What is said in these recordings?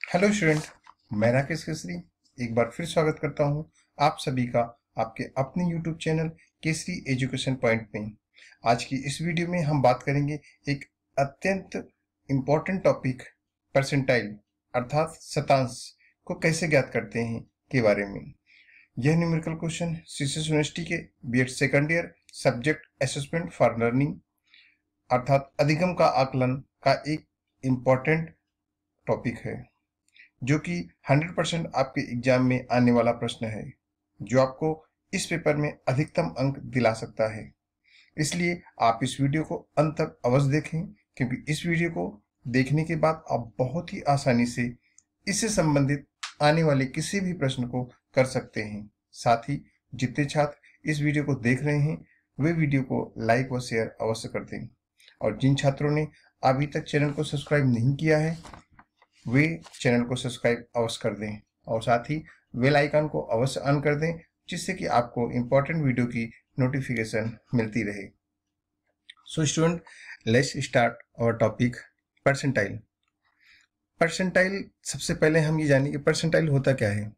Hello student, मैं राकेश केसरी एक बार फिर स्वागत करता हूं आप सभी का आपके अपने YouTube channel Kesari education point में। आज की इस वीडियो में हम बात करेंगे एक अत्यंत इम्पोर्टेंट टॉपिक परसेंटाइल अर्थात शतांश को कैसे ज्ञात करते हैं के बारे में। यह न्यूमेरिकल क्वेश्चन सीसीएस यूनिवर्सिटी के BEd second year subject assessment for learning अर्थात अधिगम का आकलन का एक इम्पोर्टेंट टॉपिक है, जो कि 100% आपके एग्जाम में आने वाला प्रश्न है, जो आपको इस पेपर में अधिकतम अंक दिला सकता है। इसलिए आप इस वीडियो को अंत तक अवश्य देखें, क्योंकि इस वीडियो को देखने के बाद आप बहुत ही आसानी से इससे संबंधित आने वाले किसी भी प्रश्न को कर सकते हैं। साथ ही जितने छात्र इस वीडियो को देख रहे हैं वे वीडियो को लाइक व शेयर अवश्य कर दें, और जिन छात्रों ने अभी तक चैनल को सब्सक्राइब नहीं किया है वे चैनल को सब्सक्राइब अवश्य कर दें, और साथ ही बेल आइकन को अवश्य ऑन कर दें, जिससे कि आपको इम्पोर्टेंट वीडियो की नोटिफिकेशन मिलती रहे। So student, let's start our topic percentile. Percentile, सबसे पहले हम ये जानें कि परसेंटाइल होता क्या है।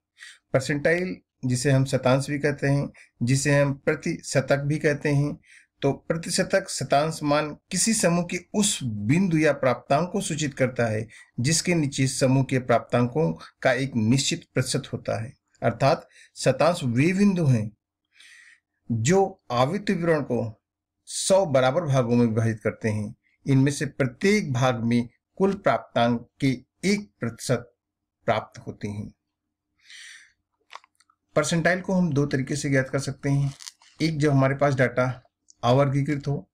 परसेंटाइल, जिसे हम शतांश भी कहते हैं, जिसे हम प्रतिशतक भी कहते हैं, तो प्रतिशतक शतांश मान किसी समूह के उस बिंदु या प्राप्तांक को सूचित करता है जिसके नीचे समूह के प्राप्तांकों का एक निश्चित प्रतिशत होता है। अर्थात शतांश वे बिंदु हैं जो आवर्त विवरण को 100 बराबर भागों में विभाजित करते हैं। इनमें से प्रत्येक भाग में कुल प्राप्तांक के 1% प्राप्त होते हैं। परसेंटाइल को हम दो तरीके से ज्ञात कर सकते हैं। एक, जब हमारे पास डाटा अवर्गीकृत हो,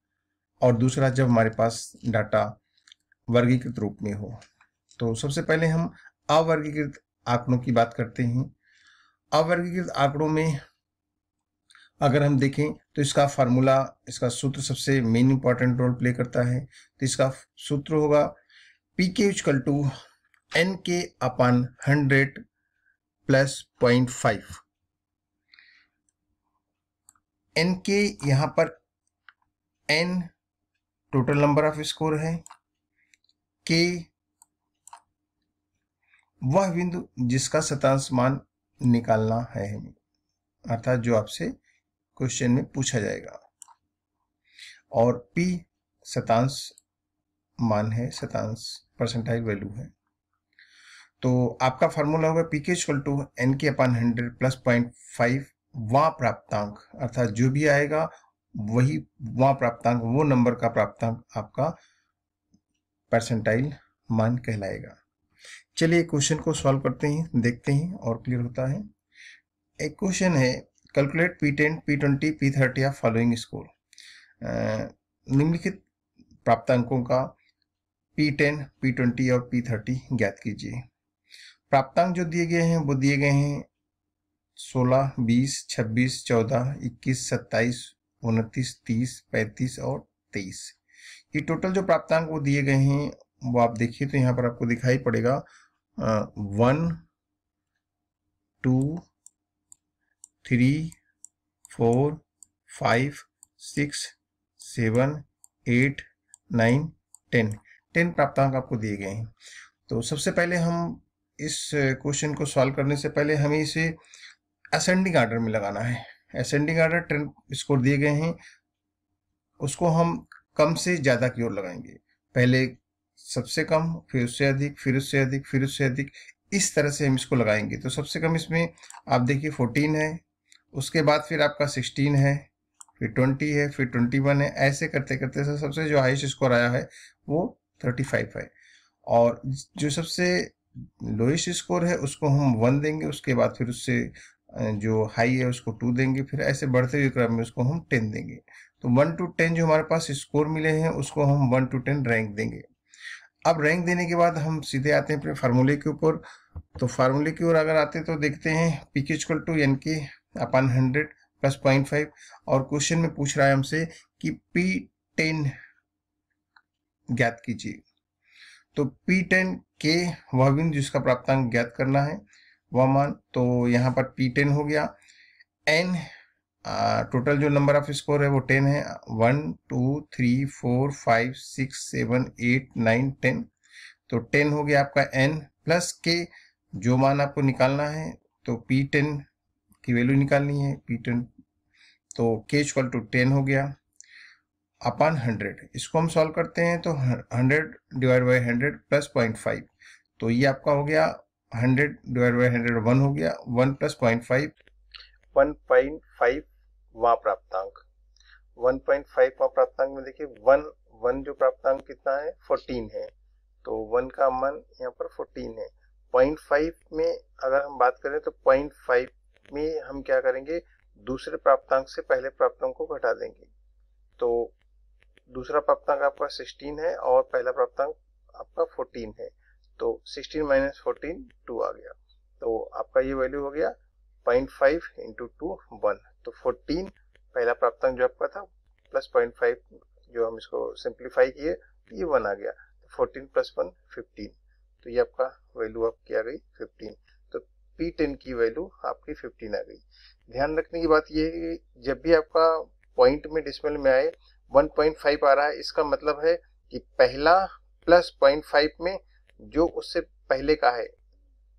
और दूसरा जब हमारे पास डाटा वर्गीकृत रूप में हो। तो सबसे पहले हम अवर्गीकृत आंकड़ों की बात करते हैं। अवर्गीकृत आंकड़ों में अगर हम देखें तो इसका फार्मूला, इसका सूत्र सबसे मेन इंपॉर्टेंट रोल प्ले करता है। तो इसका सूत्र होगा PK = NK/100 + 0.5। NK यहाँ पर N total number off score है, K वह बिंदु जिसका शतांश मान निकालना है हमें, अर्थात जो आपसे क्वेश्चन में पूछा जाएगा, और P शतांश मान है, शतांश परसेंटाइल वैल्यू है। तो आपका फार्मूला होगा PK = NK/100 + 0.5 वहाँ प्राप्तांक, अर्थात जो भी आएगा वही वहाँ प्राप्तांक, वो नंबर का प्राप्तांक आपका परसेंटाइल मान कहलाएगा। चलिए क्वेश्चन को सॉल्व करते हैं, देखते हैं और क्लियर होता है। एक क्वेश्चन है, calculate P10, P20, P30 of following score. निम्नलिखित प्राप्तांकों का P10, P20 और P30 ज्ञात कीजिए। प्राप्तांक जो दिए गए हैं वो दिए गए हैं 16, 20, 26, 14, 21, 27, 29, 30, 35 और 23। ये टोटल जो प्राप्तांक वो दिए गए हैं वो आप देखिए तो यहाँ पर आपको दिखाई पड़ेगा 1, 2, 3, 4, 5, 6, 7, 8, 9, 10 प्राप्तांक आपको दिए गए हैं। तो सबसे पहले हम इस क्वेश्चन को सॉल्व करने से पहले हमें इसे असेंडिंग ऑर्डर में लगाना है। असेंडिंग ऑर्डर 10 स्कोर दिए गए हैं, उसको हम कम से ज्यादा की ओर लगाएंगे। पहले सबसे कम, फिर उससे अधिक, फिर उससे अधिक, फिर उससे अधिक, इस तरह से हम इसको लगाएंगे। तो सबसे कम इसमें आप देखिए 14 है, उसके बाद फिर आपका 16 है, फिर 20 है, फिर 21 है। ऐसे करते करते सबसे जो हाईएस्ट स्कोर आया है वो 35 है, और जो सबसे लोएस्ट स्कोर है उसको हम 1 देंगे। उसके बाद फिर उससे जो हाई है उसको 2 देंगे, फिर ऐसे बढ़ते हुए क्रम में उसको हम 10 देंगे। तो 1 to 10 जो हमारे पास स्कोर मिले हैं उसको हम 1 to 10 रैंक देंगे। अब रैंक देने के बाद हम सीधे आते हैं अपने फार्मूले के ऊपर। तो फार्मूले की ओर अगर आते हैं तो देखते हैं PK = NK/100 + 0.5, और क्वेश्चन में पूछ रहा है हमसे कि P10 ज्ञात कीजिए। तो P10 के वह बिंदु जिसका प्राप्तांक ज्ञात करना है वह मान, तो यहाँ पर P10 हो गया। N टोटल जो नंबर ऑफ स्कोर है वो 10 है, 1, 2, 3, 4, 5, 6, 7, 8, 9, 10। तो 10 हो गया आपका N प्लस के जो मान आपको निकालना है, तो P10 की वैल्यू निकालनी है, P10, तो K इक्वल टू 10 हो गया अपन 100। इसको हम सॉल्व करते हैं तो 100 डिवाइड बाई 100 प्लस 0.5, तो ये आपका हो गया 100 डिवाइड बाई 100 1 हो गया, 1 प्लस 0.5 1.5 वहाँ प्राप्तांक, 1.5 वहाँ प्राप्तांक में देखिए 1 जो प्राप्तांक कितना है 14 है, तो 1 का मान यहाँ पर 14 है। 0.5 में अगर हम बात करें तो 0.5 में हम क्या करेंगे, दूसरे प्राप्तांक से पहले प्राप्तांक को घटा देंगे, तो दूसरा प्राप्तांक आपका 16 है और पहला प्राप्तांक आपका 14 है, तो 16 माइनस 14 2 आ गया, तो आपका ये वैल्यू हो गया 0.5 इंटू 2 1, तो 14 पहला प्राप्तांक जो आपका था प्लस 0.5 जो हम इसको सिंप्लीफाई किए ये 1 आ गया, तो 14 प्लस 1 15, तो ये आपका वैल्यू आपकी आ गई 15, तो P10 की वैल्यू आपकी 15 आ गई। ध्यान रखने की बात ये है कि जब भी आपका पॉइंट में डेसिमल में आए 1.5 आ रहा है, इसका मतलब है कि पहला प्लस 0.5 में जो उससे पहले का है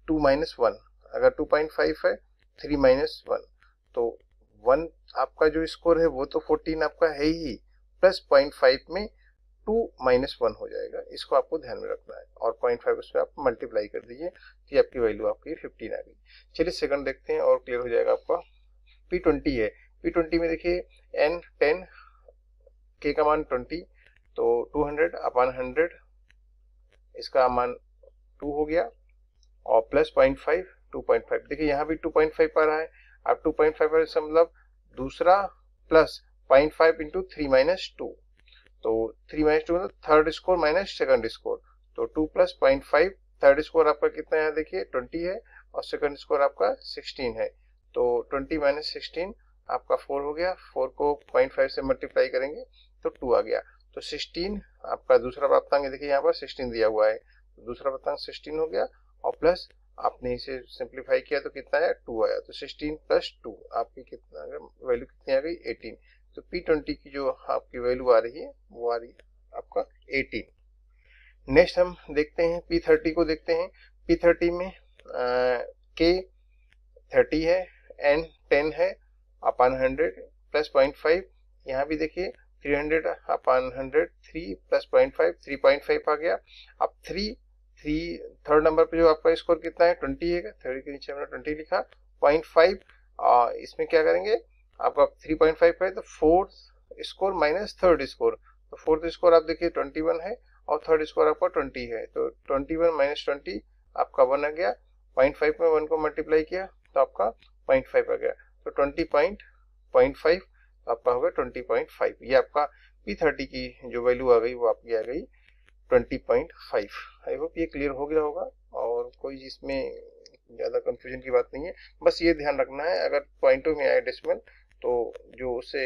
2 माइनस 1, अगर 2.5 है 3 माइनस 1, तो 1 आपका जो स्कोर है वो तो 14 आपका है ही, प्लस 0.5 में 2 माइनस 1 हो जाएगा, इसको आपको ध्यान में रखना है, और 0.5 उसमें आप मल्टीप्लाई कर दीजिए, तो ये आपकी वैल्यू आपकी 15 आ गई। चलिए सेकंड देखते हैं और क्लियर हो जाएगा आपका। P20 है, P20 में देखिए N 10, K का मान 20, तो 200 अपन 100, इसका मान 2 हो गया, और प्लस 0.5 2.5, देखिए यहाँ भी 2.5 आ रहा है, अब 2.5 पर इसका मतलब दूसरा प्लस 0.5 इंटू 3 माइनस 2, तो 3 माइनस 2 मतलब third score minus second score, तो 2 प्लस 0.5, थर्ड स्कोर आपका कितना है देखिए 20 है, और सेकंड स्कोर आपका 16 है, तो 20 माइनस 16 आपका 4 हो गया, 4 को 0.5 से मल्टीप्लाई करेंगे तो 2 आ गया, तो 16 आपका दूसरा प्राप्तांक है, देखिए यहाँ पर 16 दिया हुआ है, तो दूसरा प्राप्तांक 16 हो गया, और प्लस आपने इसे सिंप्लीफाई किया तो कितना है 2 आया, तो 16 प्लस 2 आपकी कितना वैल्यू कितनी आ गई 18, तो P20 की जो आपकी वैल्यू आ रही है वो आ रही है आपका 18। नेक्स्ट हम देखते हैं P30 को देखते हैं। P30 में K 30 है, N 10 है, अपन 100 प्लस 0.5, यहाँ भी देखिए 300 अपन 100, 3 प्लस 0.5 3.5 आ गया, अब 3 थर्ड नंबर पे जो आपका स्कोर कितना है 20 है, 30 के नीचे हमने 20 लिखा, 0.5 इसमें क्या करेंगे, आपका 3.5 है तो fourth score minus third score, तो फोर्थ स्कोर आप देखिए 21 है और थर्ड स्कोर आपका 20 है, तो 21 माइनस 20 आपका 1 आ गया, 0.5 में 1 को मल्टीप्लाई किया तो आपका 0.5 आ गया, तो 20.5 आपका होगा 20.5, ये आपका P30 की जो वैल्यू आ गई वो आपकी आ गई 20.5। आई होप ये क्लियर हो गया होगा और कोई इसमें ज़्यादा कंफ्यूजन की बात नहीं है, बस ये ध्यान रखना है अगर पॉइंटों में आए डेसिमल तो जो उससे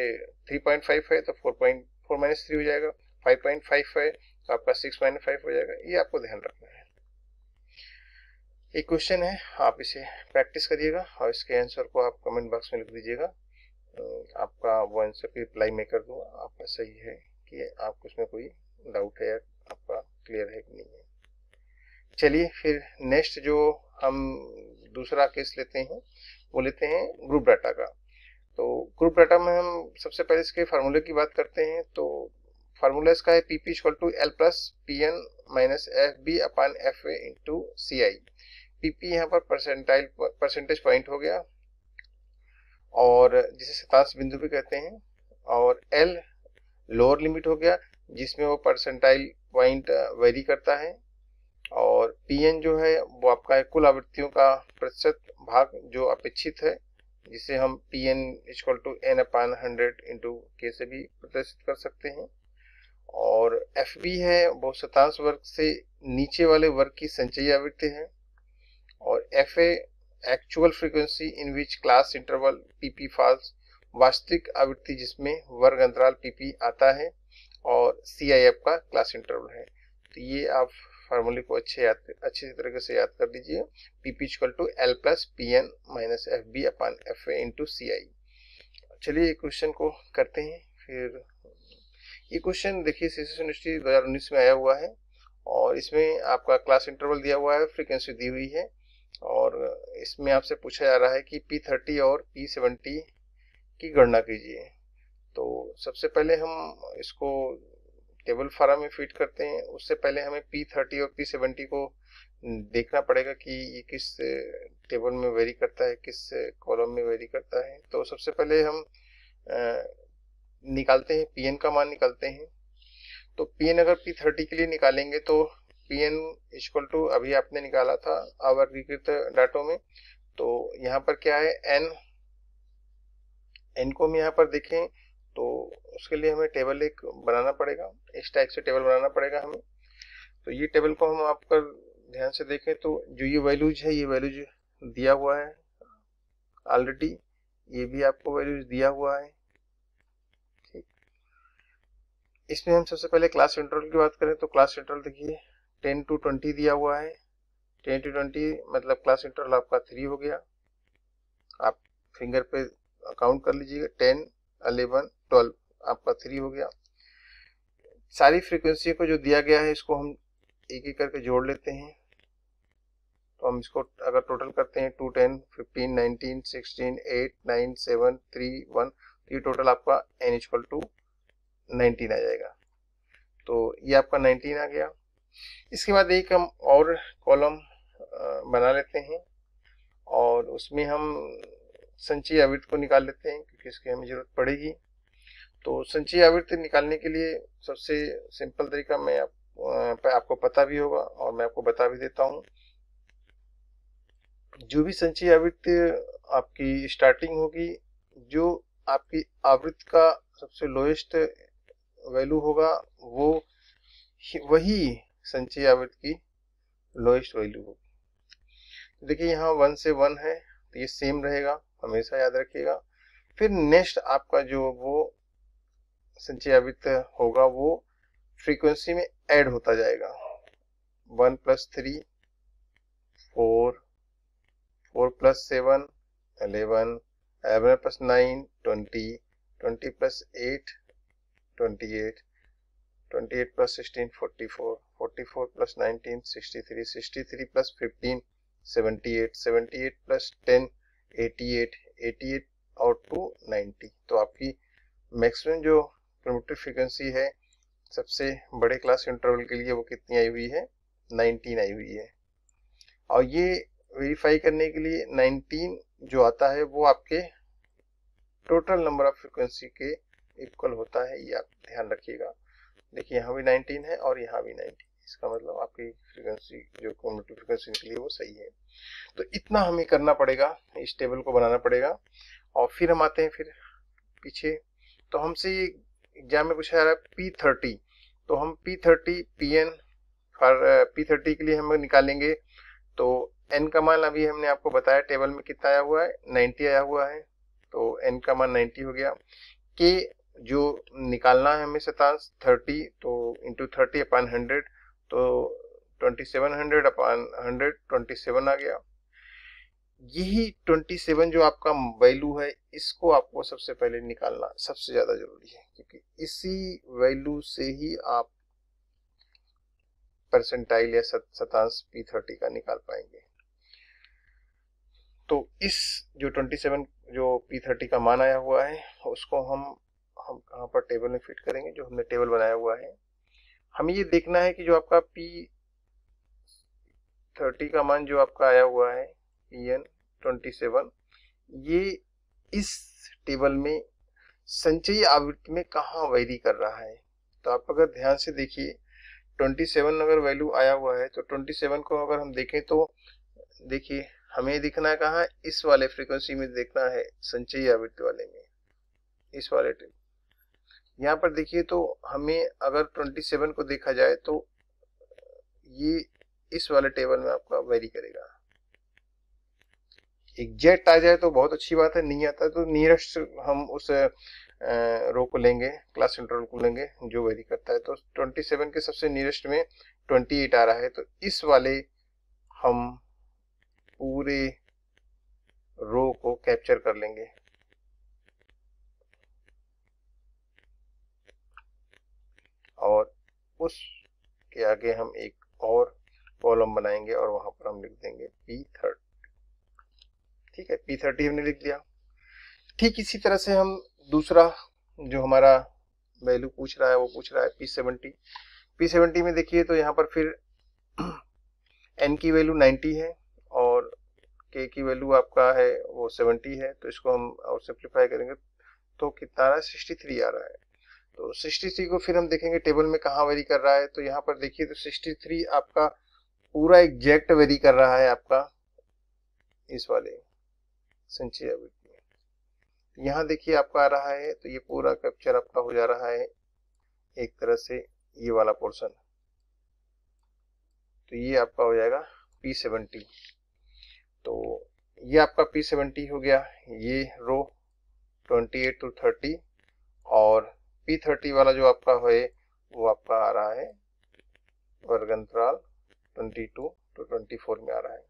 3.5 है तो 4.4 माइनस 3 हो जाएगा, 5.5 है तो आपका 6 माइनस 5 हो जाएगा, ये आपको ध्यान रखना है। एक क्वेश्चन है, आप इसे प्रैक्टिस करिएगा और इसके आंसर को आप कमेंट बॉक्स में लिख दीजिएगा, आपका वो आंसर की रिप्लाई मैं कर दूंगा, आपका सही है कि आपको उसमें कोई डाउट है या आपका क्लियर है कि नहीं है। चलिए फिर नेक्स्ट जो हम दूसरा केस लेते हैं वो लेते हैं ग्रुप डाटा का। तो ग्रुप डाटा में हम सबसे पहले इसके फार्मूले की बात करते हैं, तो फार्मूला इसका है PP equal to L plus PN minus FB upon FA into CI। PP यहाँ पर परसेंटेज पॉइंट हो गया और जिसे शतांश बिंदु भी कहते हैं, और L लोअर लिमिट हो गया जिसमें वो परसेंटाइल पॉइंट वेरी करता है, और PN जो है वो आपका है कुल आवृत्तियों का प्रतिशत भाग जो अपेक्षित है, जिसे हम PN equal to N upon 100 into K से भी प्रदर्शित कर सकते हैं, और FB है वो शतांश वर्ग से नीचे वाले वर्ग की संचयी आवृत्ति है, और FA actual frequency in which class interval PP falls वास्तविक आवृत्ति जिसमें वर्ग अंतराल PP आता है, और CI आपका क्लास इंटरवल है। तो ये आप फार्मूले को अच्छे तरीके से याद कर लीजिए, PP equal to L plus PN minus FB upon FA into CI। चलिए क्वेश्चन को करते हैं। फिर ये क्वेश्चन देखिए CCC यूनिवर्सिटी 2019 में आया हुआ है और इसमें आपका क्लास इंटरवल दिया हुआ है, फ्रीक्वेंसी दी हुई है, और इसमें आपसे पूछा जा रहा है कि P30 और P70 की गणना कीजिए। तो सबसे पहले हम इसको टेबल फॉर्म में फिट करते हैं। उससे पहले हमें P30 और P70 को देखना पड़ेगा कि ये किस टेबल में वेरी करता है, किस कॉलम में वेरी करता है। तो सबसे पहले हम निकालते हैं, Pn का मान निकालते हैं। तो Pn अगर P30 के लिए निकालेंगे तो Pn इक्वल टू, अभी आपने निकाला था अवर्गीकृत डाटों में, तो यहाँ पर क्या है n को हम यहाँ पर देखें तो उसके लिए हमें टेबल एक बनाना पड़ेगा, इस टाइप से टेबल बनाना पड़ेगा हमें। तो ये टेबल को हम आपका ध्यान से देखें तो जो ये वैल्यूज है, ये वैल्यूज दिया हुआ है ऑलरेडी, ये भी आपको वैल्यूज दिया हुआ है। ठीक, इसमें हम सबसे पहले क्लास इंटरवल की बात करें तो क्लास इंटरवल देखिए 10 to 20 दिया हुआ है। 10 to 20 मतलब क्लास इंटरवल आपका 3 हो गया। आप फिंगर पे काउंट कर लीजिएगा, 10, 11, 12 आपका 3 हो गया। सारी फ्रीक्वेंसी को जो दिया गया है इसको हम एक एक करके जोड़ लेते हैं। तो हम इसको अगर टोटल करते हैं 2, 10, 15, 19, 16, 8, 9, 7, 3, 1, तो ये टोटल आपका n इक्वल टू 19 आ जाएगा। तो ये आपका 19 आ गया। इसके बाद एक हम और कॉलम बना लेते हैं और उसमें हम संचयी आवृत्ति को निकाल लेते हैं क्योंकि इसकी हमें जरूरत पड़ेगी। तो संचयी आवृत्ति निकालने के लिए सबसे सिंपल तरीका मैं आपको पता भी होगा और मैं आपको बता भी देता हूँ। जो भी संचयी आवृत्ति आपकी स्टार्टिंग होगी, जो आपकी आवृत्ति का सबसे लोएस्ट वैल्यू होगा वो वही संचयी आवृत्ति की लोएस्ट वैल्यू होगी। देखिए यहाँ 1 से 1 है तो ये सेम रहेगा, हमेशा याद रखिएगा। फिर नेक्स्ट आपका जो वो संचयी आवृत्ति होगा वो फ्रीक्वेंसी में ऐड होता जाएगा। 1 + 3 4, 4 + 7 11, 11 + 9 20, 20 + 8 28, 28 + 16 44, 44 + 19 63, 63 + 15 78, 78 + 10 88, 88 और 2 90। तो आपकी मैक्सिमम जो प्रिमिटिव फ्रीक्वेंसी है सबसे बड़े क्लास इंटरवल के लिए वो कितनी आई हुई है, 19 आई हुई है। और ये वेरीफाई करने के लिए 19 जो आता है वो आपके टोटल नंबर ऑफ फ्रीक्वेंसी के इक्वल होता है, ये आप ध्यान रखिएगा। देखिए यहाँ भी 19 है और यहाँ भी 19, इसका मतलब आपकी फ्रीक्वेंसी जो कम्युनिटी फ्रीक्वेंसी निकली है वो सही है। तो इतना हमें करना पड़ेगा, इस टेबल को बनाना पड़ेगा। और फिर हम आते हैं फिर पीछे। तो हमसे ये एग्जाम में पूछा जा रहा है P30, तो हम P30 Pn फॉर P30 के लिए हम निकालेंगे। तो n का मान अभी हमने आपको बताया टेबल में कितना आया हुआ है, 90 आया हुआ है। तो n का मान 90 हो गया। k जो निकालना है हमें शतांश 30, तो इंटू 30/100, तो 2700/100 27 आ गया। यही 27 जो आपका वैल्यू है इसको आपको सबसे पहले निकालना सबसे ज्यादा जरूरी है क्योंकि इसी वैल्यू से ही आप परसेंटाइल या शतांश P30 का निकाल पाएंगे। तो इस जो 27 जो P30 का मान आया हुआ है उसको हम कहाँ पर टेबल में फिट करेंगे, जो हमने टेबल बनाया हुआ है। हमें ये देखना है कि जो आपका P30 का मान जो आपका आया हुआ है Pn27, ये इस टेबल में संचयी आवृत्ति में कहाँ वेरी कर रहा है। तो आप अगर ध्यान से देखिए 27 अगर वैल्यू आया हुआ है तो 27 को अगर हम देखें तो देखिए हमें दिखना है कहाँ, इस वाले फ्रीक्वेंसी में देखना है, संचयी आवृत्ति वाले में, इस वाले टेबल। यहाँ पर देखिए तो हमें अगर 27 को देखा जाए तो ये इस वाले टेबल में आपका वेरी करेगा। एग्जैक्ट आ जाए तो बहुत अच्छी बात है, नहीं आता तो नियरेस्ट हम उस रो को लेंगे, क्लास इंटरवल को लेंगे जो वेरी करता है। तो 27 के सबसे नियरेस्ट में 28 आ रहा है, तो इस वाले हम पूरे रो को कैप्चर कर लेंगे। और उस के आगे हम एक और कॉलम बनाएंगे और वहां पर हम लिख देंगे P30। ठीक है, P30 हमने लिख दिया। ठीक इसी तरह से हम दूसरा जो हमारा वैल्यू पूछ रहा है वो पूछ रहा है P70। P70 में देखिए तो यहाँ पर फिर n की वैल्यू 90 है और k की वैल्यू आपका है वो 70 है, तो इसको हम और सिंप्लीफाई करेंगे तो कितना आ रहा है, 63 आ रहा है। तो 63 को फिर हम देखेंगे टेबल में कहाँ वेरी कर रहा है, तो यहाँ पर देखिए तो 63 आपका पूरा एग्जैक्ट वेरी कर रहा है आपका इस वाले संचय आवृत्ति। यहाँ देखिए आपका आ रहा है, तो ये पूरा कैप्चर आपका हो जा रहा है एक तरह से ये वाला पोर्शन, तो ये आपका हो जाएगा P70। तो ये आपका P70 हो गया, ये रो 28 to 30 और P30 वाला जो आपका है वो आपका आ रहा है वर्ग अंतराल 22 to 24 में आ रहा है।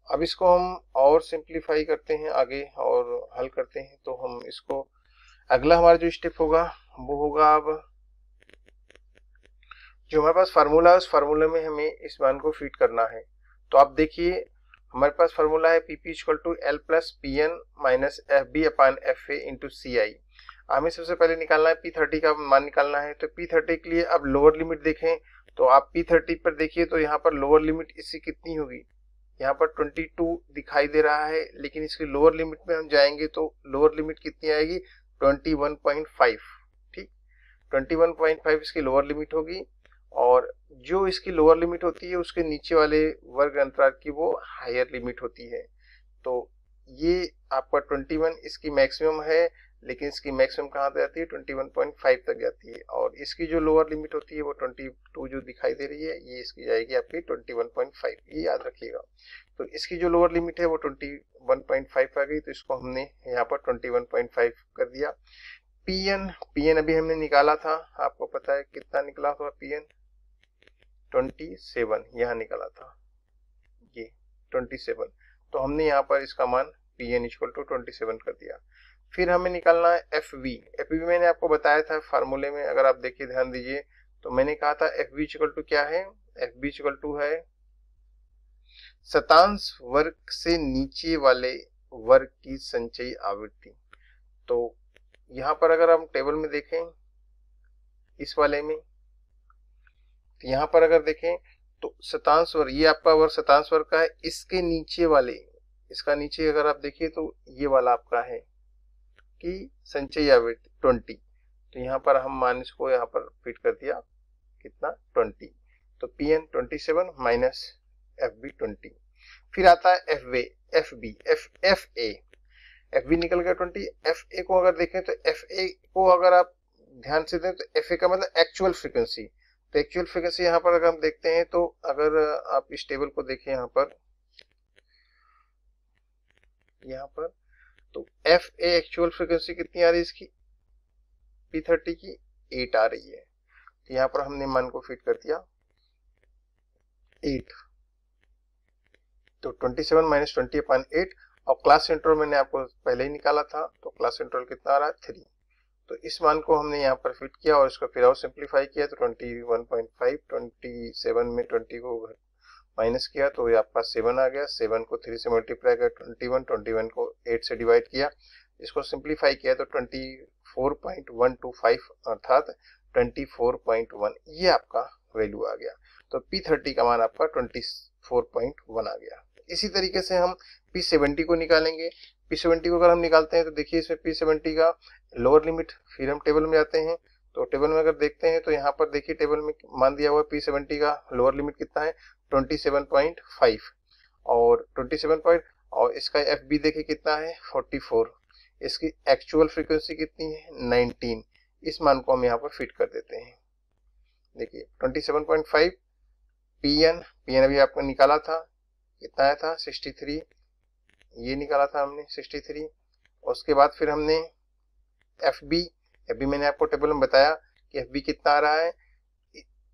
अब इसको हम और सिंप्लीफाई करते हैं आगे और हल करते हैं, तो हम इसको अगला हमारा जो स्टेप होगा वो होगा, अब जो हमारे पास फार्मूला है उस फार्मूले में हमें इस मान को फिट करना है। तो आप देखिए हमारे पास फार्मूला है PP equal to L plus PN minus FB upon FA into CI। हमें सबसे पहले निकालना है P30 का मान निकालना है। तो P30 के लिए अब लोअर लिमिट देखें, तो आप P30 पर देखिए तो यहाँ पर लोअर लिमिट इसकी कितनी होगी, यहाँ पर 22 दिखाई दे रहा है, लेकिन इसकी लोअर लिमिट में हम जाएंगे तो लोअर लिमिट कितनी आएगी, 21.5। ठीक, 21.5 इसकी लोअर लिमिट होगी और जो इसकी लोअर लिमिट होती है उसके नीचे वाले वर्ग अंतराल की वो हायर लिमिट होती है। तो ये आपका 21 इसकी मैक्सिमम है, लेकिन इसकी मैक्सिमम कहाँ तक जाती है, 21.5 तक जाती है, और इसकी जो लोअर लिमिट होती है वो 22 जो दिखाई दे रही है ये इसकी जाएगी आपकी 21.5, ये याद रखिएगा। तो इसकी जो लोअर लिमिट है वो 21.5 आ गई, तो इसको हमने यहाँ पर 21.5 कर दिया। पीएन अभी हमने निकाला था, आपको पता है कितना निकला था पीएन, 27 यहाँ निकाला था, ये 27। तो हमने यहाँ पर इसका मान पीएन इक्वल टू 27 कर दिया। फिर हमें निकालना है एफबी मैंने आपको बताया था फार्मूले में, अगर आप देखिए ध्यान दीजिए तो मैंने कहा था एफबी इक्वल टू क्या है, एफबी इक्वल टू है शतांश वर्ग से नीचे वाले वर्ग की संचयी आवृत्ति। तो यहाँ पर अगर हम टेबल में देखें इस वाले में, तो यहाँ पर अगर देखें तो शतांश वर्ग, ये आपका वर्ग शतांश वर्ग का है, इसके नीचे वाले, इसका नीचे अगर आप देखिए तो ये वाला आपका है कि संचयी आवृत्ति 20। तो यहाँ पर हम मान इसको यहाँ पर फिट कर दिया कितना 20, तो पीएन 27 माइनस एफबी 20। फिर आता है एफबी निकल गया 20। एफए को अगर देखें तो एफए को अगर आप ध्यान से दें तो एफए का मतलब एक्चुअल फ्रीक्वेंसी। तो एक्चुअल फ्रीक्वेंसी यहाँ पर अगर हम देखते हैं तो अगर आप इस टेबल को देखें यहाँ पर तो एफ ए एक्चुअल फ्रीक्वेंसी कितनी आ रही है इसकी, P30 की 8 आ रही है। तो यहाँ पर हमने मान को फिट कर दिया 8, तो 27 माइनस 20 अपॉन 8, और क्लास इंटरवल मैंने आपको पहले ही निकाला था, तो क्लास इंटरवल कितना आ रहा है 3। तो इस मान को हमने यहाँ पर फिट किया और इसको फिर और सिंप्लीफाई किया, तो 21.5, 27 में 20 को माइनस किया तो ये आपका 7 आ गया, 7 को 3 से मल्टीप्लाई किया 21 को 8 से डिवाइड किया, इसको सिंप्लीफाई किया तो 24.125 अर्थात 24.1 ये आपका वैल्यू आ गया। तो P30 का मान आपका 24.1 आ गया। इसी तरीके से हम P70 को निकालेंगे। P70 को अगर हम निकालते हैं तो देखिए इसमें P70 का लोअर लिमिट, फिर हम टेबल में जाते हैं तो टेबल में अगर देखते हैं तो यहाँ पर देखिए टेबल में मान दिया हुआ P70 का लोअर लिमिट कितना है 27.5 और 27 और इसका FB देखिए कितना है 44, इसकी एक्चुअल फ्रीक्वेंसी कितनी है 19। इस मान को हम यहाँ पर फिट कर देते हैं। देखिए 27.5 पीएन अभी आपको निकाला था, कितना आया था 63, ये निकाला था हमने 63। उसके बाद फिर हमने FB मैंने आपको टेबल में बताया कि FB कितना आ रहा है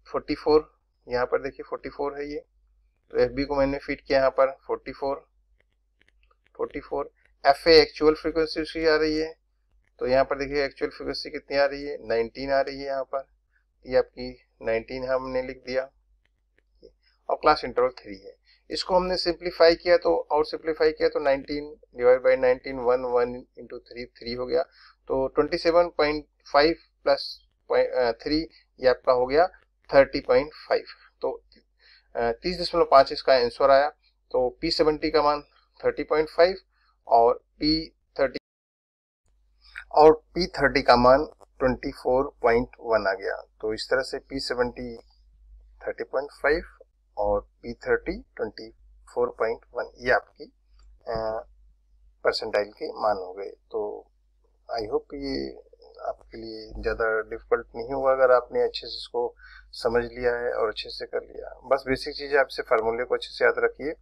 44, यहाँ पर देखिए 44 है ये, तो FB को मैंने फिट किया यहाँ पर 44। FA एक्चुअल फ्रीक्वेंसी उसकी आ रही है, तो यहाँ पर देखिए एक्चुअल फ्रीक्वेंसी कितनी आ रही है 19 आ रही है यहाँ पर, ये आपकी 19 हमने लिख दिया और क्लास इंटरवल 3 है। इसको हमने सिंप्लीफाई किया तो 19 डिवाइड बाई 19 1 इंटू 3 हो गया, तो 27.5 प्लस 3 ये आपका हो गया 30.5। तो 30.5 इसका आंसर आया। तो P70 का मान 30.5 और P30 का मान 24.1 आ गया। तो इस तरह से P70 30.5 और P30 24.1 ये आपकी परसेंटाइल के मान हो गए। तो आई होप ये आपके लिए ज़्यादा डिफिकल्ट नहीं होगा अगर आपने अच्छे से इसको समझ लिया है और अच्छे से कर लिया। बस बेसिक चीज़ें आपसे फार्मूले को अच्छे से याद रखिए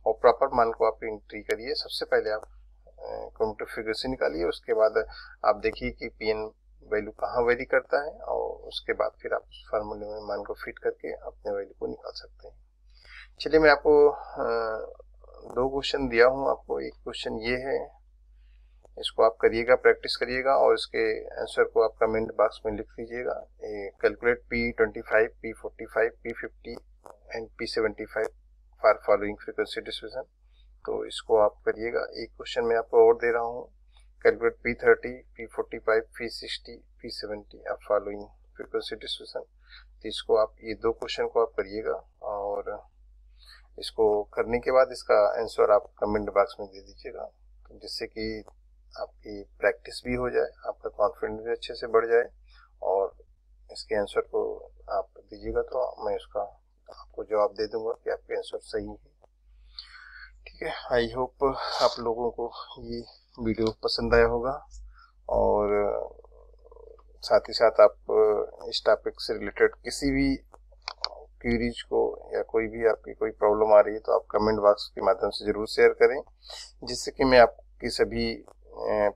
और प्रॉपर मान को आप एंट्री करिए। सबसे पहले आप कम्यूटेटिव फिगर से निकालिए, उसके बाद आप देखिए कि पीएन वैल्यू कहाँ वेरी करता है और उसके बाद फिर आप उस फार्मूले में मान को फिट करके अपने वैल्यू को निकाल सकते हैं। चलिए मैं आपको 2 क्वेश्चन दिया हूँ आपको। एक क्वेश्चन ये है, इसको आप करिएगा, प्रैक्टिस करिएगा और इसके आंसर को आप कमेंट बॉक्स में लिख लीजिएगा। Calculate P25, P45, P50 and P75 for following frequency distribution. तो इसको आप करिएगा। एक क्वेश्चन मैं आपको और दे रहा हूँ, calculate P30, P45, P60, P70 आप फॉलोइंग फ्रीक्वेंसी डिस्ट्रीब्यूशन। तो इसको आप ये 2 क्वेश्चन को आप करिएगा और इसको करने के बाद इसका आंसर आप कमेंट बॉक्स में दे दीजिएगा, तो जिससे कि आपकी प्रैक्टिस भी हो जाए, आपका कॉन्फिडेंस भी अच्छे से बढ़ जाए और इसके आंसर को आप दीजिएगा तो मैं उसका आपको जवाब दे दूंगा कि आपके आंसर सही है। ठीक है, आई होप आप लोगों को ये वीडियो पसंद आया होगा और साथ ही साथ आप इस टॉपिक से रिलेटेड किसी भी क्वेरीज को या कोई भी आपकी कोई प्रॉब्लम आ रही है तो आप कमेंट बॉक्स के माध्यम से ज़रूर शेयर करें, जिससे कि मैं आपकी सभी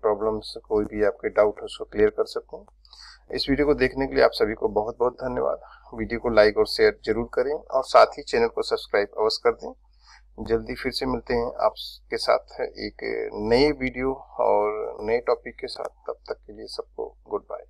प्रॉब्लम्स, कोई भी आपके डाउट हो उसको क्लियर कर सकूं। इस वीडियो को देखने के लिए आप सभी को बहुत बहुत धन्यवाद। वीडियो को लाइक और शेयर जरूर करें और साथ ही चैनल को सब्सक्राइब अवश्य कर दें। जल्दी फिर से मिलते हैं आपके साथ एक नए वीडियो और नए टॉपिक के साथ। तब तक के लिए सबको गुड बाय।